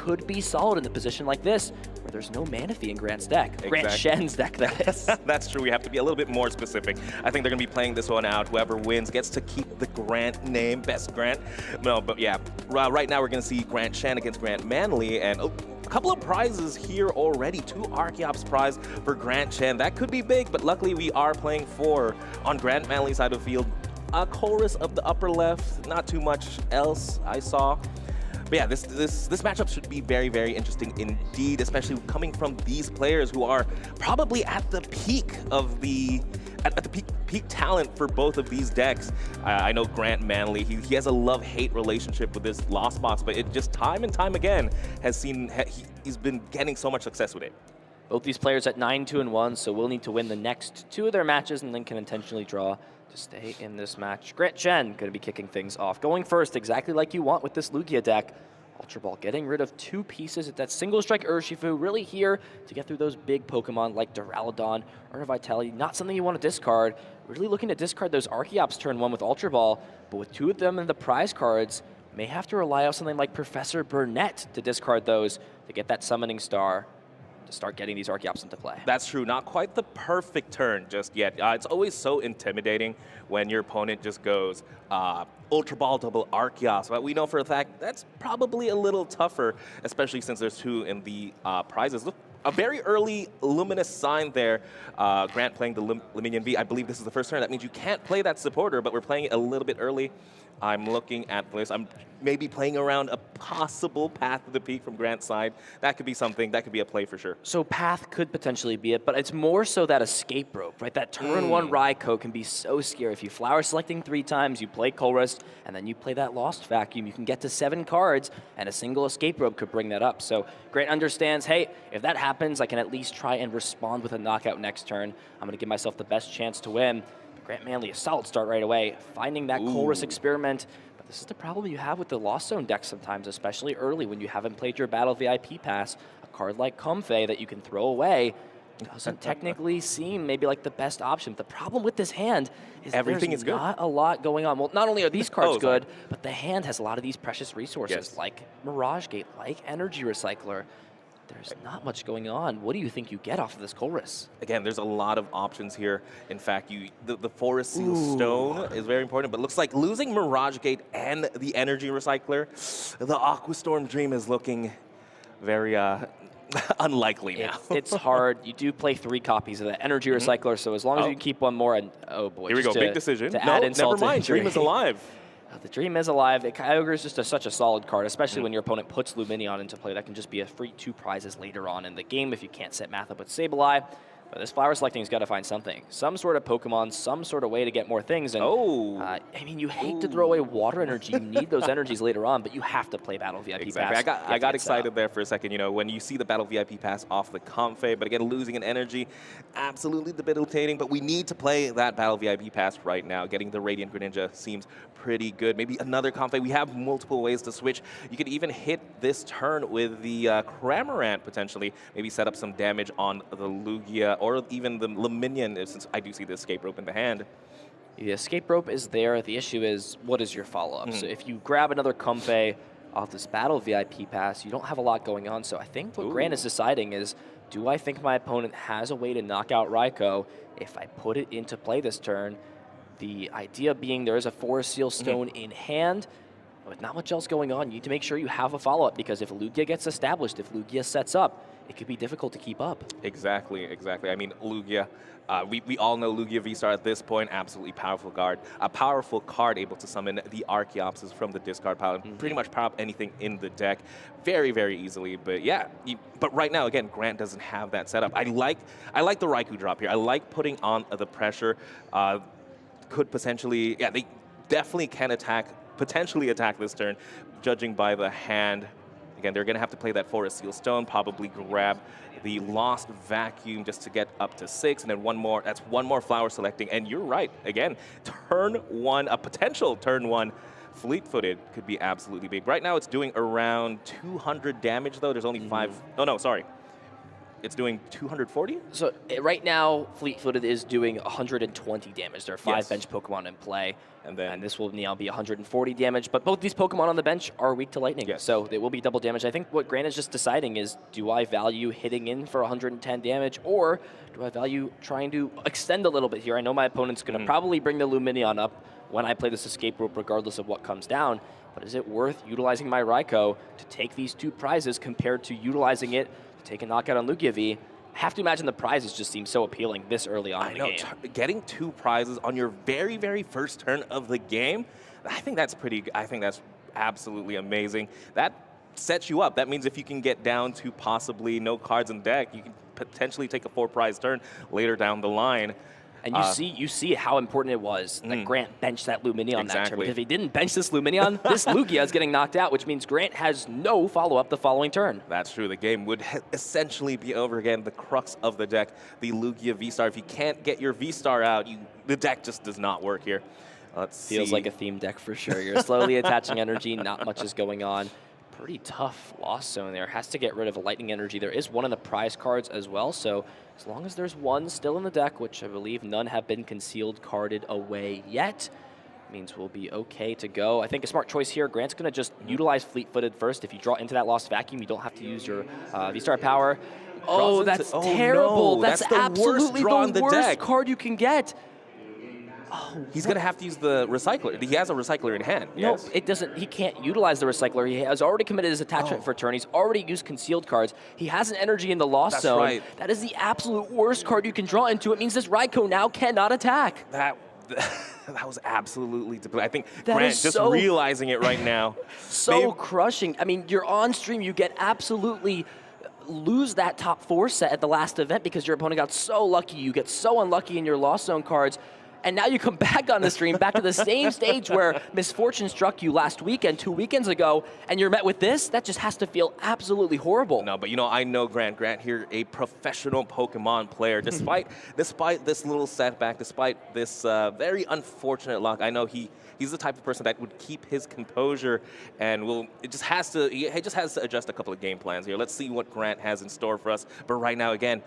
could be solid in the position like this, where there's no mana fee in Grant's deck. Exactly. Grant Shen's deck, that is. That's true. We have to be a little bit more specific. I think they're going to be playing this one out. Whoever wins gets to keep the Grant name, best Grant. No, but yeah, right now we're going to see Grant Shen against Grant Manley, and a couple of prizes here already. 2 Archeops prize for Grant Shen. That could be big, but luckily we are playing 4 on Grant Manley's side of the field. A chorus of the upper left, not too much else I saw. But yeah, this matchup should be very, very interesting indeed, especially coming from these players who are probably at the peak of at the peak talent for both of these decks. I know Grant Manley, he has a love-hate relationship with this Lost Box, but it just time and time again has he's been getting so much success with it. Both these players at 9-2-1, so we'll need to win the next 2 of their matches and then can intentionally draw to stay in this match. Grant Shen going to be kicking things off. Going first, exactly like you want with this Lugia deck. Ultra Ball getting rid of 2 pieces at that single strike Urshifu, really here to get through those big Pokemon like Duraludon or Vitality. Not something you want to discard. Really looking to discard those Archeops turn 1 with Ultra Ball, but with 2 of them in the prize cards, may have to rely on something like Professor Burnett to discard those to get that Summoning Star to start getting these Archeops into play. That's true. Not quite the perfect turn just yet. It's always so intimidating when your opponent just goes Ultra Ball double Archeops, but we know for a fact that's probably a little tougher, especially since there's 2 in the prizes. Look, a very early Luminous Sign there. Grant playing the Luminion V. I believe this is the first turn. That means you can't play that supporter, but we're playing it a little bit early. I'm looking at this. I'm maybe playing around a possible Path to the Peak from Grant's side. That could be something. That could be a play for sure. So Path could potentially be it, but it's more so that Escape Rope, right? That turn 1 Raikou can be so scary. If you flower selecting 3 times, you play Colress, and then you play that Lost Vacuum, you can get to 7 cards, and a single Escape Rope could bring that up. So Grant understands, hey, if that happens, I can at least try and respond with a knockout next turn. I'm going to give myself the best chance to win. Grant Manley, a solid start right away, finding that Colress experiment. But this is the problem you have with the Lost Zone deck sometimes, especially early when you haven't played your Battle VIP Pass. A card like Comfey that you can throw away doesn't technically seem maybe like the best option. The problem with this hand is everything there's is good. Not a lot going on. Well, not only are these cards good, but the hand has a lot of these precious resources like Mirage Gate, like Energy Recycler. There's not much going on. What do you think you get off of this Colress? Again, there's a lot of options here. In fact, the Forest Seal Stone is very important, but it looks like losing Mirage Gate and the Energy Recycler, the Aqua Storm Dream is looking very unlikely now. It's hard. You do play 3 copies of that Energy Recycler, so as long as you keep 1 more, and oh boy. Here we go, big decision. To add insult never mind, to injury. Dream is alive. The Dream is alive. Kyogre is just such a solid card, especially when your opponent puts Luminion into play. That can just be a free 2 prizes later on in the game if you can't set math up with Sableye. But this flower selecting has got to find something. Some sort of Pokemon, some sort of way to get more things. And, I mean, you hate to throw away Water Energy. You need those energies later on, but you have to play Battle VIP Pass. I got excited there for a second. You know, when you see the Battle VIP Pass off the Comfey, but again, losing an energy, absolutely debilitating. But we need to play that Battle VIP Pass right now. Getting the Radiant Greninja seems pretty good. Maybe another Comfey. We have multiple ways to switch. You could even hit this turn with the Cramorant potentially. Maybe set up some damage on the Lugia or even the Luminion, since I do see the Escape Rope in the hand. The Escape Rope is there. The issue is, what is your follow-up? So if you grab another Comfey off this Battle VIP Pass, you don't have a lot going on. So I think what Grant is deciding is, do I think my opponent has a way to knock out Raikou if I put it into play this turn? The idea being there is a Forest Seal Stone in hand, with not much else going on. You need to make sure you have a follow-up, because if Lugia gets established, if Lugia sets up, it could be difficult to keep up. Exactly. I mean, Lugia, we all know Lugia V-Star at this point, absolutely powerful card. A powerful card able to summon the Archeopsis from the discard pile and pretty much power up anything in the deck very, very easily. But yeah, but right now, again, Grant doesn't have that setup. I like the Raikou drop here. I like putting on the pressure. Could potentially, they definitely can potentially attack this turn, judging by the hand. Again, they're going to have to play that Forest Seal Stone, probably grab the Lost Vacuum just to get up to 6, and then 1 more. That's 1 more flower selecting. And you're right. Again, turn 1, a potential turn 1 fleet-footed could be absolutely big. Right now, it's doing around 200 damage, though. There's only 5. Oh, no, sorry. it's doing 240? So right now, Fleet-Footed is doing 120 damage. There are 5 Yes. bench Pokemon in play. And This will now be 140 damage, but both these Pokemon on the bench are weak to lightning, Yes. so they will be double damage. I think what Grant is just deciding is, do I value hitting in for 110 damage, or do I value trying to extend a little bit here? I know my opponent's going to probably bring the Lumineon up when I play this Escape Rope, regardless of what comes down, but is it worth utilizing my Raikou to take these 2 prizes compared to utilizing it to take a knockout on Lugia V? I have to imagine the prizes just seem so appealing this early on in the game. Getting 2 prizes on your very, very first turn of the game, I think that's absolutely amazing. That sets you up. That means if you can get down to possibly no cards in deck, you can potentially take a 4-prize turn later down the line. And you see how important it was that Grant benched that Lumineon that turn. Because if he didn't bench this Lumineon, this Lugia is getting knocked out, which means Grant has no follow-up the following turn. That's true. The game would essentially be over again. The crux of the deck, the Lugia V-Star. If you can't get your V-Star out, the deck just does not work here. Feels like a theme deck for sure. You're slowly attaching energy. Not much is going on. Pretty tough Lost Zone there. Has to get rid of a lightning energy. There is one in the prize cards as well, so as long as there's one still in the deck, which I believe none have been concealed carded away yet, means we'll be okay to go. I think a smart choice here, Grant's going to just utilize Fleet-Footed first. If you draw into that Lost Vacuum, you don't have to use your V-Star power. Oh, that's terrible. No, that's absolutely the worst card you can get. He's going to have to use the Recycler. He has a Recycler in hand. No, it doesn't. He can't utilize the Recycler. He has already committed his attachment for turn. He's already used concealed cards. He has an energy in the Lost Zone. Right. That is the absolute worst card you can draw into. It means this Raikou now cannot attack. That was absolutely depleting. I think That Grant is just so realizing it right now. Crushing. I mean, you're on stream. You get absolutely lose that top 4 set at the last event because your opponent got so lucky. You get so unlucky in your Lost Zone cards. And now you come back on the stream, back to the same stage where misfortune struck you last weekend, 2 weekends ago, and you're met with this? That just has to feel absolutely horrible. No, but I know Grant here, a professional Pokemon player. Despite this little setback, despite this very unfortunate luck, I know he's the type of person that would keep his composure and he just has to adjust a couple of game plans here. Let's see what Grant has in store for us. But right now, again,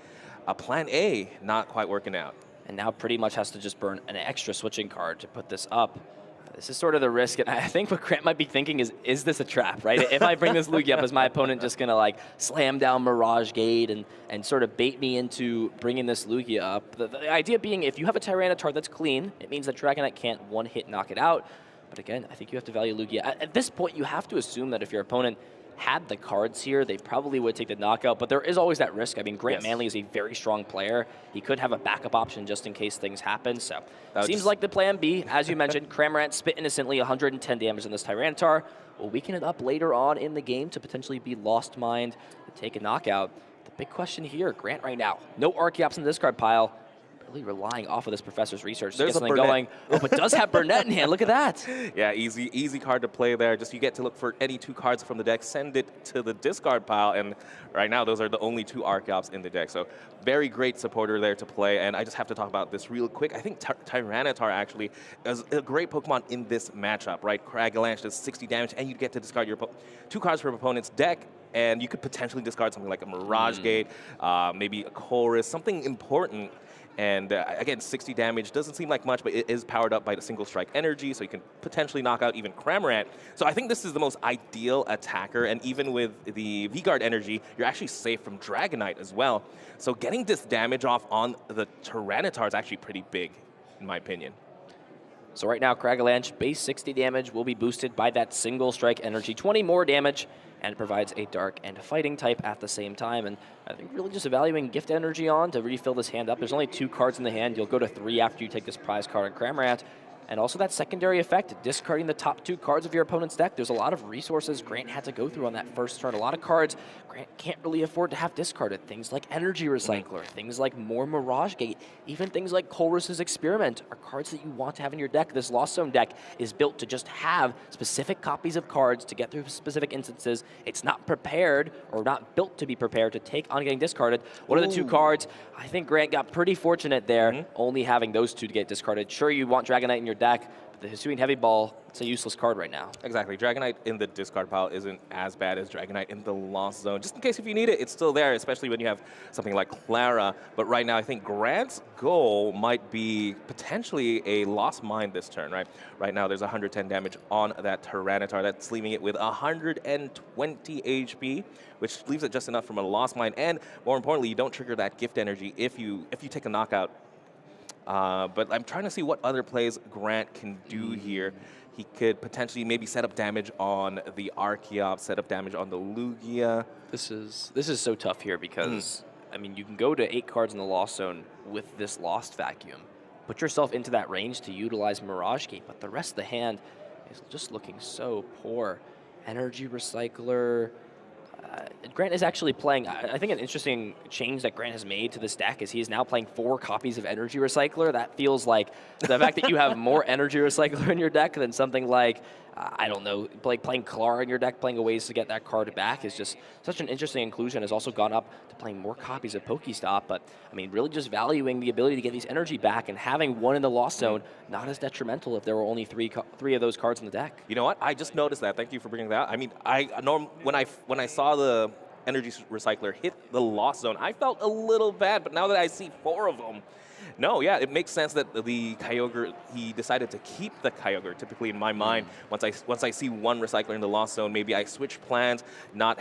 plan A not quite working out. And now pretty much has to just burn an extra switching card to put this up. This is sort of the risk, and I think what Grant might be thinking is this a trap, right? If I bring this Lugia up, is my opponent just going to slam down Mirage Gate and sort of bait me into bringing this Lugia up? The idea being, if you have a Tyranitar that's clean, it means that Dragonite can't one-hit knock it out. But again, I think you have to value Lugia. At this point, you have to assume that if your opponent had the cards here, they probably would take the knockout, but there is always that risk. I mean, Grant Manley is a very strong player. He could have a backup option just in case things happen, so seems like the plan B. As you mentioned, Cramorant spit innocently 110 damage on this Tyranitar. We'll weaken it up later on in the game to potentially be Lost Mind to take a knockout. The big question here, Grant right now, no Archeops in the discard pile. Really relying off of this professor's research to get something going. Oh, but does have Burnett in hand. Look at that. Yeah, easy card to play there. Just you get to look for any 2 cards from the deck, send it to the discard pile, and right now those are the only 2 Archeops in the deck. So very great supporter there to play. And I just have to talk about this real quick. I think Tyranitar actually is a great Pokemon in this matchup, right? Cragalanche does 60 damage, and you get to discard your 2 cards from your opponent's deck. And you could potentially discard something like a Mirage Gate, maybe a Chorus, something important. And again, 60 damage doesn't seem like much, but it is powered up by the single strike energy, so you can potentially knock out even Cramorant. So I think this is the most ideal attacker, and even with the V-Guard energy, you're actually safe from Dragonite as well. So getting this damage off on the Tyranitar is actually pretty big, in my opinion. So right now, Cragalanche, base 60 damage will be boosted by that single strike energy, 20 more damage, and it provides a dark and fighting type at the same time. And I think really just evaluating gift energy on to refill this hand up. There's only 2 cards in the hand. You'll go to 3 after you take this prize card on Cramorant. And also that secondary effect, discarding the top 2 cards of your opponent's deck. There's a lot of resources Grant had to go through on that first turn. A lot of cards Grant can't really afford to have discarded. Things like Energy Recycler, things like more Mirage Gate, even things like Colress's Experiment are cards that you want to have in your deck. This Lost Zone deck is built to just have specific copies of cards to get through specific instances. It's not prepared or not built to be prepared to take on getting discarded. What are the 2 cards? I think Grant got pretty fortunate there, only having those 2 to get discarded. Sure, you want Dragonite in your deck. But the Hisuian Heavy Ball, it's a useless card right now. Exactly. Dragonite in the discard pile isn't as bad as Dragonite in the Lost Zone. Just in case if you need it, it's still there, especially when you have something like Clara. But right now, I think Grant's goal might be potentially a Lost Mine this turn, right? Right now, there's 110 damage on that Tyranitar. That's leaving it with 120 HP, which leaves it just enough from a Lost Mine. And more importantly, you don't trigger that Gift Energy if you take a knockout. But I'm trying to see what other plays Grant can do here. He could potentially maybe set up damage on the Archeops, set up damage on the Lugia. This is so tough here because, I mean, you can go to 8 cards in the Lost Zone with this Lost Vacuum. Put yourself into that range to utilize Mirage Gate, but the rest of the hand is just looking so poor. Energy Recycler. Grant is actually playing, I think an interesting change that Grant has made to this deck is he is now playing 4 copies of Energy Recycler. That feels like the fact that you have more Energy Recycler in your deck than something like, I don't know, like playing Clara in your deck, playing ways to get that card back is just such an interesting inclusion. Has also gone up to playing more copies of Pokestop, but I mean, really just valuing the ability to get these energy back and having one in the Lost Zone, not as detrimental if there were only three of those cards in the deck. You know what? I just noticed that. Thank you for bringing that up. I mean, when I saw the Energy Recycler hit the Lost Zone, I felt a little bad, but now that I see 4 of them, no, yeah, it makes sense that the Kyogre, he decided to keep the Kyogre. Typically, in my mind, once I see one Recycler in the Lost Zone, maybe I switch plans, not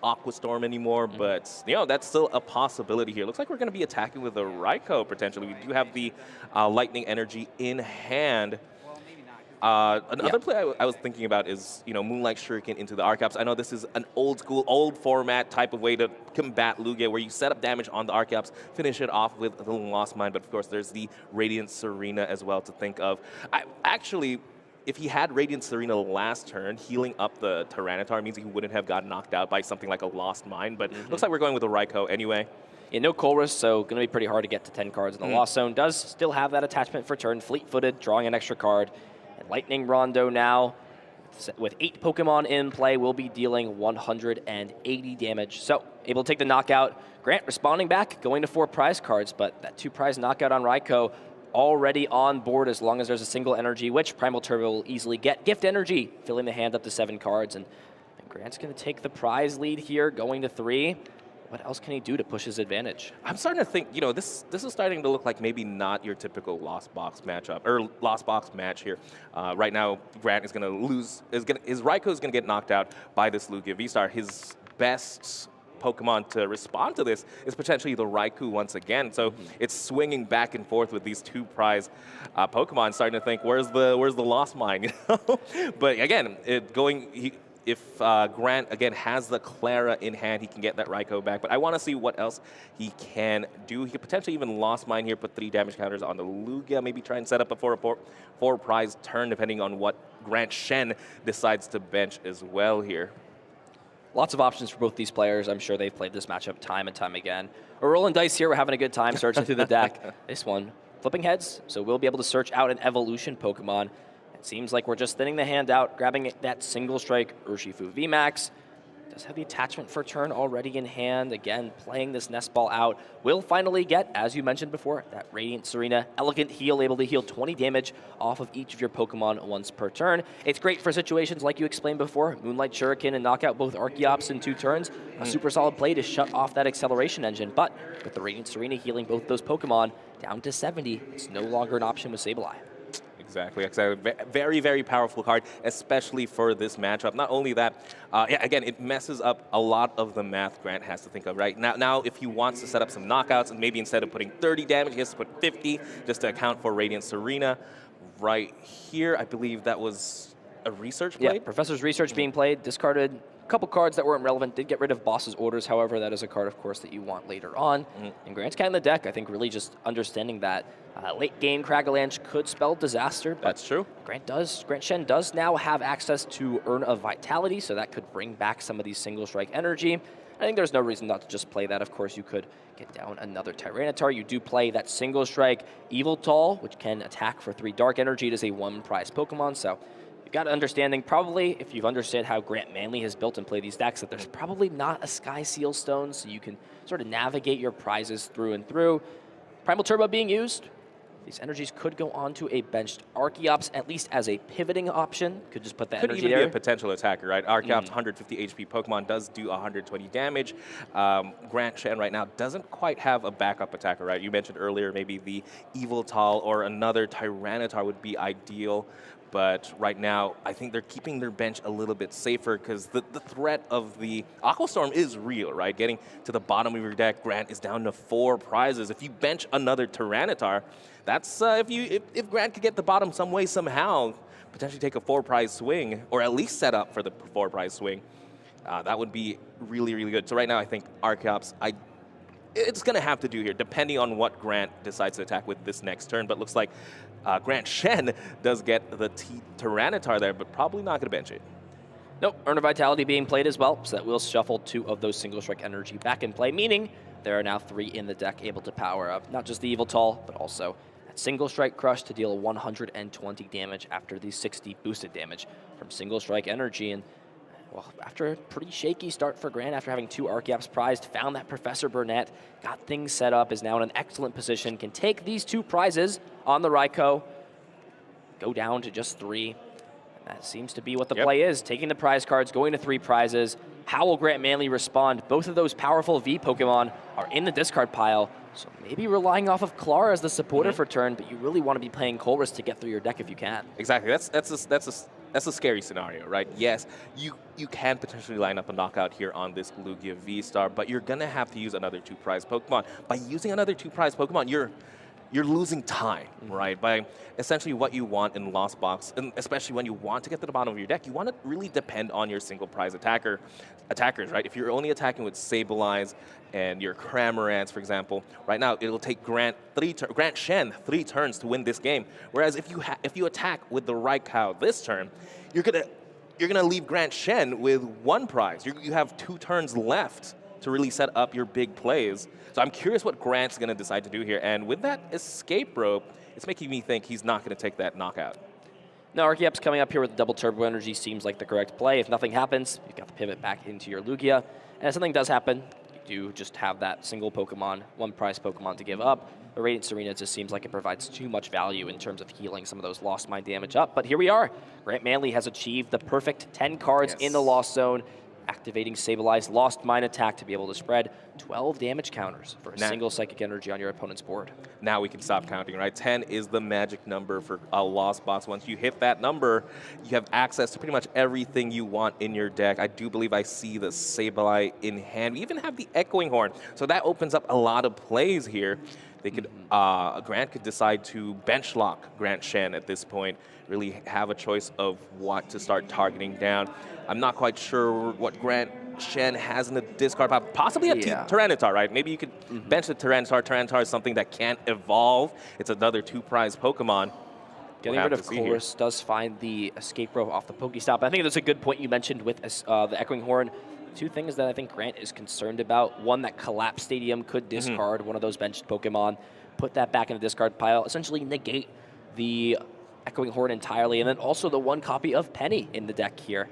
Aqua Storm anymore, but you know, that's still a possibility here. Looks like we're going to be attacking with a Raikou, potentially. We do have the Lightning Energy in hand. Another play I was thinking about is, you know, Moonlight Shuriken into the Archeops. I know this is an old school, old format type of way to combat Lugia, where you set up damage on the Archeops, finish it off with the Lost Mine, but of course there's the Radiant Serena as well to think of. Actually, if he had Radiant Serena last turn, healing up the Tyranitar means he wouldn't have gotten knocked out by something like a Lost Mine, but looks like we're going with a Raikou anyway. Yeah, no Colress, so going to be pretty hard to get to 10 cards in the Lost Zone. Does still have that attachment for turn, fleet-footed, drawing an extra card. And Lightning Rondo now, with 8 Pokemon in play, will be dealing 180 damage. So, able to take the knockout. Grant responding back, going to 4 prize cards, but that 2 prize knockout on Raikou already on board as long as there's a single energy, which Primal Turbo will easily get. Gift Energy, filling the hand up to 7 cards, and Grant's going to take the prize lead here, going to 3. What else can he do to push his advantage? I'm starting to think, you know, this is starting to look like maybe not your typical Lost Box matchup, or Lost Box match here. Right now, Grant is going to lose, his Raikou is going to get knocked out by this Lugia V-Star. His best Pokemon to respond to this is potentially the Raikou once again. So it's swinging back and forth with these 2 prize Pokemon, starting to think, where's the Lost Mine? You know? But again, if Grant, again, has the Clara in hand, he can get that Raikou back. But I want to see what else he can do. He could potentially even Lost Mine here, put 3 damage counters on the Lugia, maybe try and set up a 4 prize turn, depending on what Grant Shen decides to bench as well here. Lots of options for both these players. I'm sure they've played this matchup time and time again. We're rolling dice here. We're having a good time searching through the deck. This one, flipping heads, so we'll be able to search out an evolution Pokemon. Seems like we're just thinning the hand out, grabbing that single strike Urshifu VMAX. Does have the attachment for turn already in hand. Again, playing this Nest Ball out. Will finally get, as you mentioned before, that Radiant Serena Elegant Heal, able to heal 20 damage off of each of your Pokemon once per turn. It's great for situations like you explained before, Moonlight Shuriken and knock out both Archeops in 2 turns. A super solid play to shut off that acceleration engine, but with the Radiant Serena healing both those Pokemon down to 70, it's no longer an option with Sableye. Exactly. Very, very powerful card, especially for this matchup. Not only that, again, it messes up a lot of the math Grant has to think of, right? Now, if he wants to set up some knockouts, and maybe instead of putting 30 damage, he has to put 50 just to account for Radiant Serena. Right here, I believe that was a research play? Yeah, Professor's Research being played, discarded a couple cards that weren't relevant, did get rid of Boss's Orders, however, that is a card, of course, that you want later on. And Grant's cat in the deck, I think really just understanding that late game Cragalanche could spell disaster. But that's true. Grant Shen does now have access to Urn of Vitality, so that could bring back some of these single strike energy. I think there's no reason not to just play that. Of course, you could get down another Tyranitar. You do play that single strike Yveltal, which can attack for 3 dark energy. It is a 1 prize Pokemon, so you've got understanding, probably, if you've understood how Grant Manley has built and played these decks, that there's probably not a Sky Seal Stone, so you can sort of navigate your prizes through and through. Primal Turbo being used. These energies could go onto a benched Archeops, at least as a pivoting option. Could just put that Could energy even there. be a potential attacker, right? Archeops, 150 HP Pokemon, does do 120 damage. Grant Shen right now doesn't quite have a backup attacker, right? You mentioned earlier maybe the Eviltal or another Tyranitar would be ideal. But right now, I think they're keeping their bench a little bit safer because the threat of the Aqua Storm is real, right? Getting to the bottom of your deck, Grant is down to 4 prizes. If you bench another Tyranitar, that's if Grant could get the bottom some way, somehow, potentially take a 4-prize swing, or at least set up for the 4-prize swing, that would be really, really good. So right now, I think Archeops, it's going to have to do here, depending on what Grant decides to attack with this next turn. But looks like Grant Shen does get the Tyranitar there, but probably not going to bench it. Nope, Urn of Vitality being played as well, so that will shuffle 2 of those Single Strike energy back in play, meaning there are now 3 in the deck able to power up not just the Eviltal, but also that Single Strike Crush to deal 120 damage after the 60 boosted damage from Single Strike energy. And well, after a pretty shaky start for Grant, after having 2 Archeops prized, found that Professor Burnett, got things set up, is now in an excellent position, can take these 2 prizes on the Raikou, go down to just 3. And that seems to be what the play is, taking the prize cards, going to 3 prizes. How will Grant Manley respond? Both of those powerful V Pokemon are in the discard pile, so maybe relying off of Clara as the supporter for turn, but you really want to be playing Colress to get through your deck if you can. Exactly. That's a scary scenario, right? Yes, you can potentially line up a knockout here on this Lugia V-Star, but you're going to have to use another 2-prize Pokemon. By using another 2-prize Pokemon, you're losing time, right? By essentially what you want in Lost Box, and especially when you want to get to the bottom of your deck, you want to really depend on your single prize attackers, right? If you're only attacking with Sableyes and your Cramorants, for example, right now it'll take Grant Shen 3 turns to win this game. Whereas if you attack with the Raikou this turn, you're gonna leave Grant Shen with 1 prize. You have 2 turns left to really set up your big plays. So I'm curious what Grant's going to decide to do here. And with that escape rope, it's making me think he's not going to take that knockout. Now, Archeops coming up here with double Turbo Energy seems like the correct play. If nothing happens, you've got the pivot back into your Lugia. And if something does happen, you do just have that single Pokemon, 1-prize Pokemon to give up. The Radiant Serena just seems like it provides too much value in terms of healing some of those Lost Mine damage up. But here we are. Grant Manley has achieved the perfect 10 cards in the Lost Zone, activating Sableye's Lost Mine attack to be able to spread 12 damage counters for a single Psychic Energy on your opponent's board. Now we can stop counting, right? 10 is the magic number for a Lost Box. Once you hit that number, you have access to pretty much everything you want in your deck. I do believe I see the Sableye in hand. We even have the Echoing Horn, so that opens up a lot of plays here. They could, Grant could decide to bench lock Grant Shen at this point, really have a choice of what to start targeting down. I'm not quite sure what Grant Shen has in the discard pile. Possibly a Tyranitar, right? Maybe you could bench the Tyranitar. Tyranitar is something that can't evolve. It's another 2-prize Pokemon. Getting rid of Colress does find the escape rope off the Pokestop. I think that's a good point you mentioned with the Echoing Horn. 2 things that I think Grant is concerned about. One, that Collapse Stadium could discard one of those benched Pokemon, put that back in the discard pile, essentially negate the Echoing Horn entirely, and then also the 1 copy of Penny in the deck here.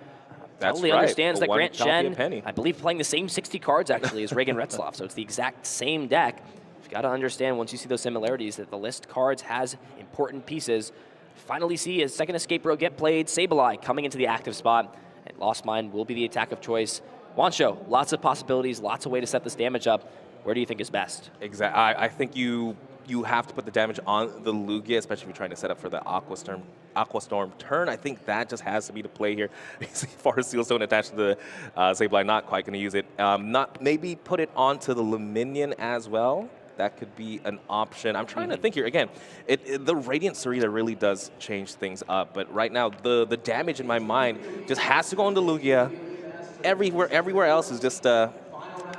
That's totally right. understands that Grant Shen, Penny. I believe, playing the same 60 cards actually as Reagan Retzloff, so it's the exact same deck. You've got to understand once you see those similarities that the list cards has important pieces. Finally see a second escape row get played. Sableye coming into the active spot, and Lost Mine will be the attack of choice. Wancho, lots of possibilities, lots of way to set this damage up. Where do you think is best? Exactly. I think you have to put the damage on the Lugia, especially if you're trying to set up for the Aqua Storm turn. I think that just has to be the play here. Forest Seal Stone attached to the Sableye, not quite going to use it. Maybe put it onto the Luminion as well. That could be an option. I'm trying to think here. Again, the Radiant Serena really does change things up, but right now the damage in my mind just has to go on the Lugia. Everywhere else is just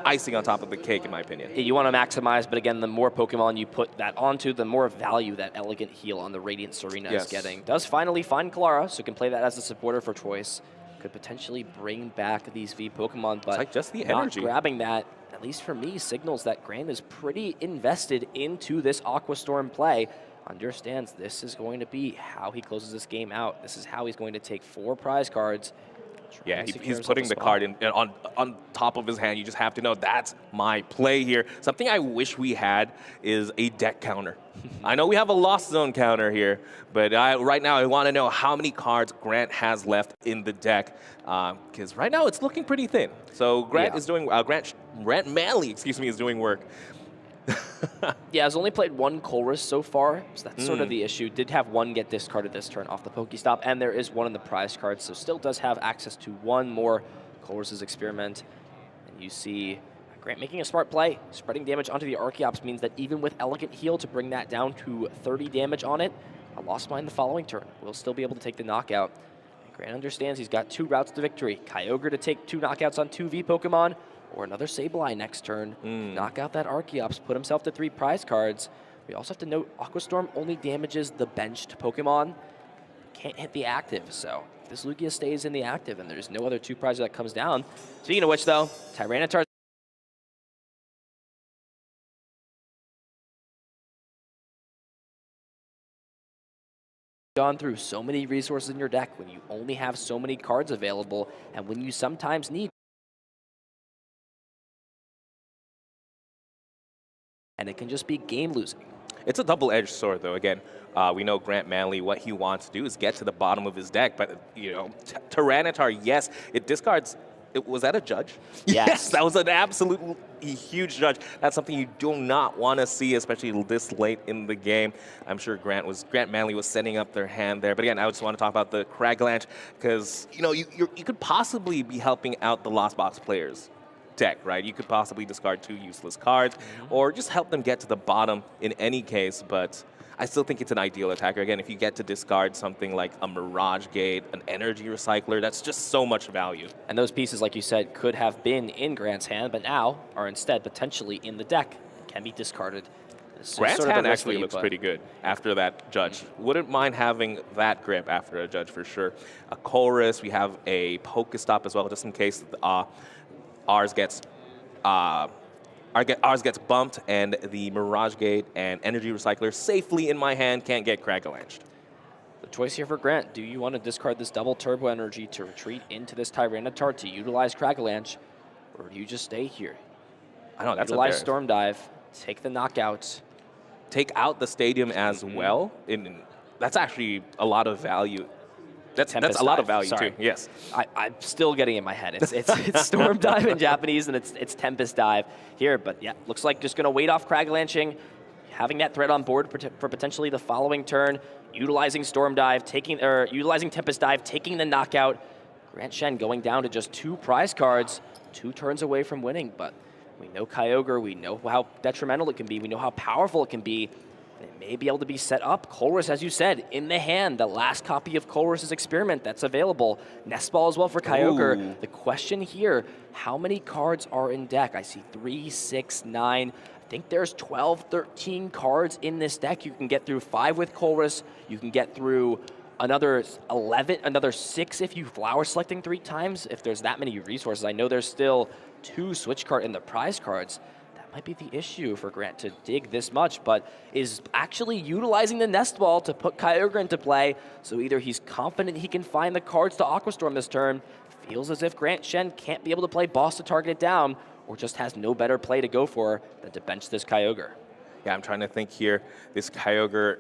icing on top of the cake, in my opinion. You want to maximize, but again, the more Pokemon you put that onto, the more value that Elegant Heal on the Radiant Serena is getting. Does finally find Clara, so can play that as a supporter for choice. Could potentially bring back these V Pokemon, but it's like just the not energy. Grabbing that, at least for me, signals that Grant is pretty invested into this Aqua Storm play. Understands this is going to be how he closes this game out. This is how he's going to take 4 prize cards, Yeah, secure he's himself putting a the spot. card on top of his hand. You just have to know that's my play here. Something I wish we had is a deck counter. I know we have a lost zone counter here, but right now I want to know how many cards Grant has left in the deck, because right now it's looking pretty thin. So Grant is doing Grant Manley, excuse me, is doing work. Yeah, has only played one Colress so far, so that's sort of the issue. Did have one get discarded this turn off the Pokestop, and there is one in the prize card, so still does have access to one more Colress's Experiment. And you see Grant making a smart play. Spreading damage onto the Archeops means that even with Elegant Heal to bring that down to 30 damage on it, a Lost Mine the following turn will still be able to take the knockout. And Grant understands he's got 2 routes to victory. Kyogre to take 2 knockouts on 2 V Pokemon, or another Sableye next turn. Knock out that Archeops, put himself to 3 prize cards. We also have to note Aqua Storm only damages the benched Pokemon. Can't hit the active, so if this Lugia stays in the active and there's no other 2 prizes that comes down. Speaking of which, though, Tyranitar gone through so many resources in your deck when you only have so many cards available, and when you sometimes need, and it can just be game losing. It's a double-edged sword, though. Again, we know Grant Manley, what he wants to do is get to the bottom of his deck. But, you know, Tyranitar, yes, it discards. Was that a judge? Yes, that was an absolutely huge judge. That's something you do not want to see, especially this late in the game. I'm sure Grant Manley was setting up their hand there. But again, I just want to talk about the Cragalanche because, you know, you could possibly be helping out the Lost Box players deck, right? You could possibly discard 2 useless cards or just help them get to the bottom in any case, but I still think it's an ideal attacker. Again, if you get to discard something like a Mirage Gate, an Energy Recycler, that's just so much value. And those pieces, like you said, could have been in Grant's hand, but now are instead potentially in the deck, can be discarded. Grant's hand actually looks pretty good after that judge. Wouldn't mind having that grip after a judge for sure. A Chorus, we have a Pokestop as well, just in case ours gets bumped, and the Mirage Gate and Energy Recycler safely in my hand can't get Cragalanched. The choice here for Grant, do you want to discard this double Turbo Energy to retreat into this Tyranitar to utilize Cragalanche, or do you just stay here? I know, that's utilize Storm Dive, take the knockout. Take out the Stadium as well. That's actually a lot a value. That's a lot of value too. Yes, I'm still getting in my head. It's Storm Dive in Japanese, and it's Tempest Dive here. But yeah, looks like just going to wait off Cragalanching, having that threat on board for potentially the following turn, utilizing Storm Dive, utilizing Tempest Dive, taking the knockout. Grant Shen going down to just 2 prize cards, 2 turns away from winning. But we know Kyogre, we know how detrimental it can be, we know how powerful it can be. It may be able to be set up. Colress, as you said, in the hand. The last copy of Colress's Experiment that's available. Nest Ball as well for Kyogre. Ooh. The question here, how many cards are in deck? I see 3, 6, 9. I think there's 12, 13 cards in this deck. You can get through 5 with Colress. You can get through another 11, another 6 if you flower selecting 3 times. If there's that many resources. I know there's still 2 switch card in the prize cards. Might be the issue for Grant to dig this much, but is actually utilizing the Nest Ball to put Kyogre into play. So either he's confident he can find the cards to Aqua Storm this turn, feels as if Grant Shen can't be able to play boss to target it down, or just has no better play to go for than to bench this Kyogre. Yeah, I'm trying to think here. This Kyogre,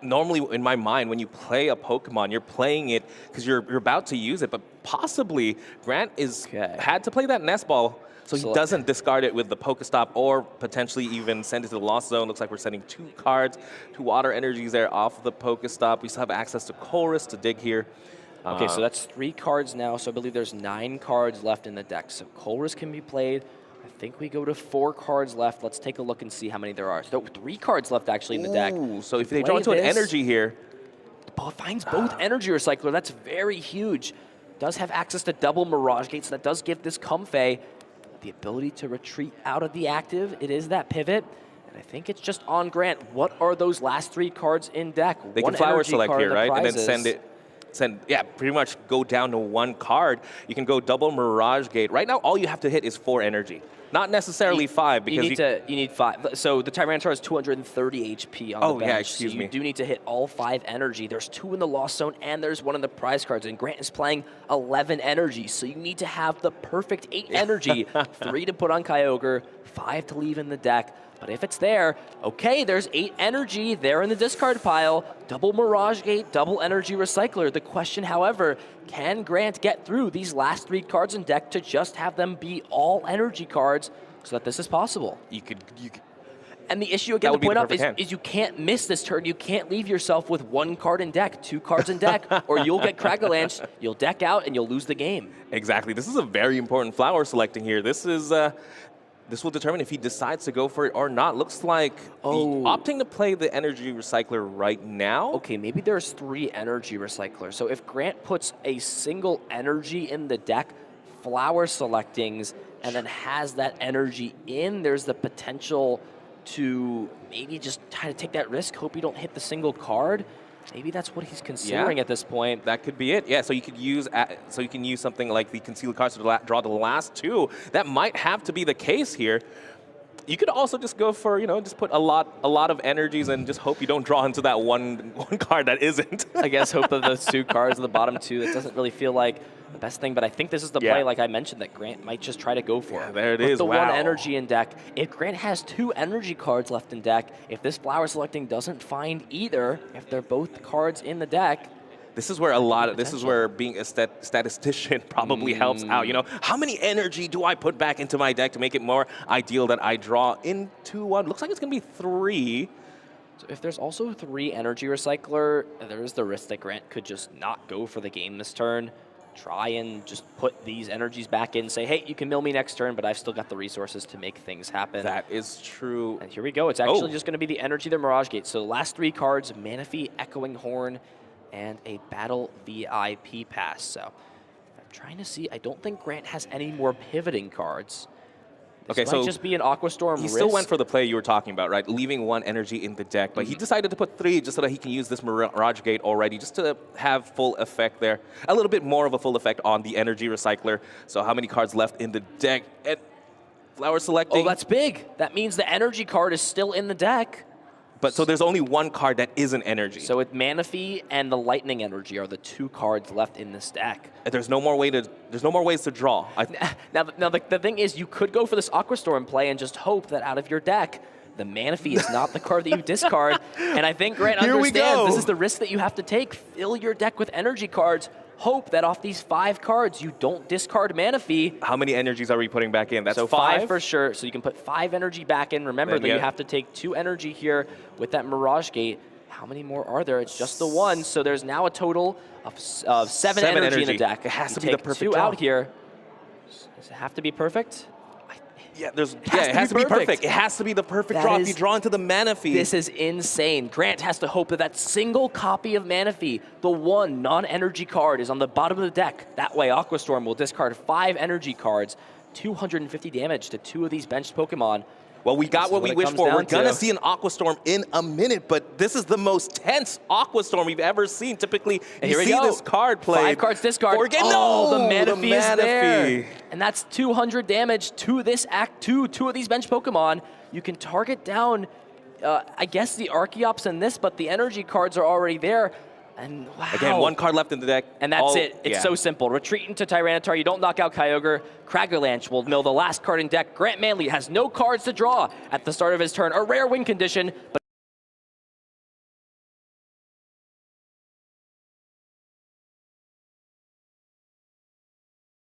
normally in my mind, when you play a Pokemon, you're playing it because you're about to use it, but possibly Grant had to play that Nest Ball so he doesn't discard it with the Pokestop or potentially even send it to the Lost Zone. Looks like we're sending 2 cards, 2 Water Energies there off the Pokestop. We still have access to Chorus to dig here. Okay, so that's 3 cards now, so I believe there's 9 cards left in the deck. So Chorus can be played. I think we go to 4 cards left. Let's take a look and see how many there are. So 3 cards left actually in the deck. So if they draw into an energy here. Finds both Energy Recycler. That's very huge. Does have access to double Mirage Gate, so that does give this Comfey the ability to retreat out of the active. It is that pivot. And I think it's just on Grant. What are those last 3 cards in deck? They can flower select here, right? And then pretty much go down to 1 card. You can go double Mirage Gate. Right now, all you have to hit is 4 energy. Not necessarily 5 because you need 5. So the Tyranitar has 230 HP on the bench. yeah, excuse so me. You do need to hit all 5 energy. There's 2 in the Lost Zone and there's 1 in the prize cards. And Grant is playing 11 energy. So you need to have the perfect 8 energy. 3 to put on Kyogre, 5 to leave in the deck. But if it's there, okay, there's 8 energy there in the discard pile. Double Mirage Gate, double Energy Recycler. The question, however, can Grant get through these last 3 cards in deck to just have them be all energy cards so that this is possible? You could And the issue, again, to point out, is you can't miss this turn. You can't leave yourself with 1 card in deck, 2 cards in deck, or you'll get Cragalanced, you'll deck out, and you'll lose the game. Exactly. This is a very important flower selecting here. This is... This will determine if he decides to go for it or not. Looks like opting to play the Energy Recycler right now. Okay, maybe there's 3 Energy Recyclers. So if Grant puts a single energy in the deck, flower selectings, and then has that energy in, there's the potential to maybe just try to take that risk, hope you don't hit the single card. Maybe that's what he's considering at this point. That could be it. Yeah, so you could use something like the concealed cards to draw the last 2. That might have to be the case here. You could also just go for, just put a lot of energies and just hope you don't draw into that one card that isn't. I guess hope that those 2 cards in the bottom 2, it doesn't really feel like the best thing, but I think this is the play, like I mentioned, that Grant might just try to go for. There it is. The 1 energy in deck. If Grant has 2 energy cards left in deck, if this flower selecting doesn't find either, if they're both cards in the deck, this is where this is where being a statistician probably helps out. How many energy do I put back into my deck to make it more ideal that I draw into 1? Looks like it's going to be 3. So if there's also 3 energy recycler, there's the risk that Grant could just not go for the game this turn. Try and just put these energies back in, say, hey, you can mill me next turn, but I've still got the resources to make things happen. That is true. And here we go. It's actually just going to be the energy, the Mirage Gate. So the last 3 cards, Manaphy, Echoing Horn, and a Battle VIP pass. So I'm trying to see. I don't think Grant has any more pivoting cards. This might just be an Aqua Storm He risk. still went for the play you were talking about, right? Leaving 1 energy in the deck, but he decided to put 3 just so that he can use this Mirage Gate already, just to have full effect there. A little bit more of a full effect on the Energy Recycler. So how many cards left in the deck? And flower selecting. Oh, that's big. That means the energy card is still in the deck. But so there's only 1 card that isn't energy. So with Manaphy and the Lightning Energy are the 2 cards left in this deck. There's no more ways to draw. Now the thing is, you could go for this Aqua Storm play and just hope that out of your deck, the Manaphy is not the card that you discard. And I think Grant understands this is the risk that you have to take. Fill your deck with energy cards. Hope that off these 5 cards, you don't discard Manaphy. How many energies are we putting back in? That's so 5? 5 for sure. So you can put 5 energy back in. Remember that you have to take 2 energy here with that Mirage Gate. How many more are there? It's just the 1. So there's now a total of 7 energy in the deck. It has to be take the perfect 2 draw. out here. Does it have to be perfect? It has to be perfect. It has to be the perfect draw if you draw into the Manaphy. This is insane. Grant has to hope that that single copy of Manaphy, the 1 non-energy card, is on the bottom of the deck. That way, Aqua Storm will discard 5 energy cards, 250 damage to 2 of these benched Pokemon. Well, we got what we wished for. We're going to see an Aqua Storm in a minute, but this is the most tense Aqua Storm we've ever seen. Typically, you see this card played. 5 cards discard. No, the Manaphy is there. And that's 200 damage to this Act 2, 2 of these bench Pokemon. You can target down, I guess, the Archeops in this, but the energy cards are already there. And wow. Again, 1 card left in the deck. And that's it. It's so simple. Retreat into Tyranitar. You don't knock out Kyogre. Cragalanced will mill the last card in deck. Grant Manley has no cards to draw at the start of his turn. A rare win condition, but